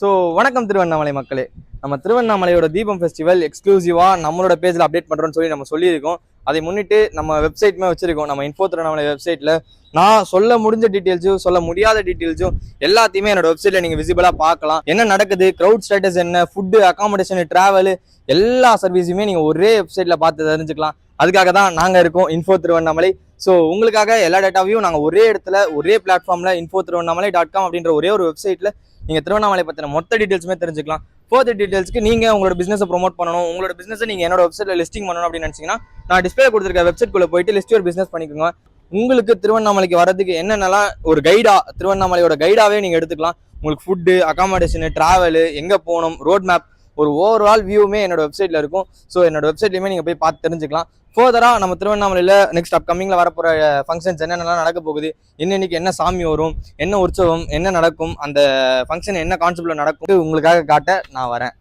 So வணக்கம் திருவண்ணாமலை மக்களே. நம்ம திருவண்ணாமலையோட தீபம் ஃபெஸ்டிவல் எக்ஸ்க்ளூசிவாக நம்மளோட பேஜில் அப்டேட் பண்ணுறோன்னு சொல்லி நம்ம சொல்லியிருக்கோம். அதை முன்னிட்டு நம்ம வெப்சைட்டுமே வச்சிருக்கோம். நம்ம இன்ஃபோ திருவண்ணாமலை வெப்சைட்டில் நான் சொல்ல முடிஞ்ச டீட்டெயில்ஸும் சொல்ல முடியாத டீட்டெயில்ஸும் எல்லாத்தையுமே என்னோட வெப்சைட்டில் நீங்கள் விசிபிளாக பார்க்கலாம். என்ன நடக்குது, க்ரௌட் ஸ்டேட்டஸ் என்ன, ஃபுட்டு, அகாமடேஷன், ட்ராவலு, எல்லா சர்வீஸுமே நீங்கள் ஒரே வெப்சைட்டில் பார்த்து தெரிஞ்சுக்கலாம். அதுக்காக தான் நாங்கள் இருக்கோம் இன்ஃபோ திருவண்ணாமலை. ஸோ உங்களுக்காக எல்லா டேட்டாவையும் நாங்கள் ஒரே இடத்துல ஒரே பிளாட்ஃபார்மில் info-திருவண்ணாமலை.com அப்படின்ற ஒரே ஒரு வெப்சைட்டில் நீங்கள் திருவண்ணாமலை பற்றின மொத்த டீட்டெயில்ஸுமே தெரிஞ்சுக்கலாம். ஃபர்தர் டீட்டெயில்ஸ்க்கு நீங்கள் உங்களோட பிஸ்னஸை ப்ரொமோட் பண்ணணும், உங்களோட பிஸ்னஸை நீங்கள் என்னோட வெப்சைட்டில் லிஸ்டிங் பண்ணணும் அப்படின்னு நினச்சிங்கன்னா நான் டிஸ்பிளே கொடுத்துருக்க வெப்சைட்குள்ளே போயிட்டு லிஸ்ட் ஒரு பிஸ்னஸ் பண்ணிக்கோங்க. உங்களுக்கு திருவண்ணாமலைக்கு வரதுக்கு என்னென்னலாம் ஒரு கைடா, திருவண்ணாமலையோட கைடாவே நீங்கள் எடுத்துக்கலாம். உங்களுக்கு ஃபுட்டு, அகாமடேஷனு, ட்ராவலு, எங்கே போகணும், ரோட் மேப், ஒரு ஓவரால் வியூமே என்னோட வெப்சைட்டில் இருக்கும். ஸோ என்னோட வெப்சைட்லையுமே நீங்கள் போய் பார்த்து தெரிஞ்சுக்கலாம். ஃபர்தராக நம்ம திருவண்ணாமலையில் நெக்ஸ்ட் அப்கமிங்கில் வரப்போகிற ஃபங்க்ஷன்ஸ் என்னென்னலாம் நடக்க போகுது, என்னென்னைக்கு என்ன சாமி வரும், என்ன உற்சவம், என்ன நடக்கும், அந்த ஃபங்க்ஷன் என்ன கான்செப்டில் நடக்கும் உங்களுக்காக காட்ட நான் வரேன்.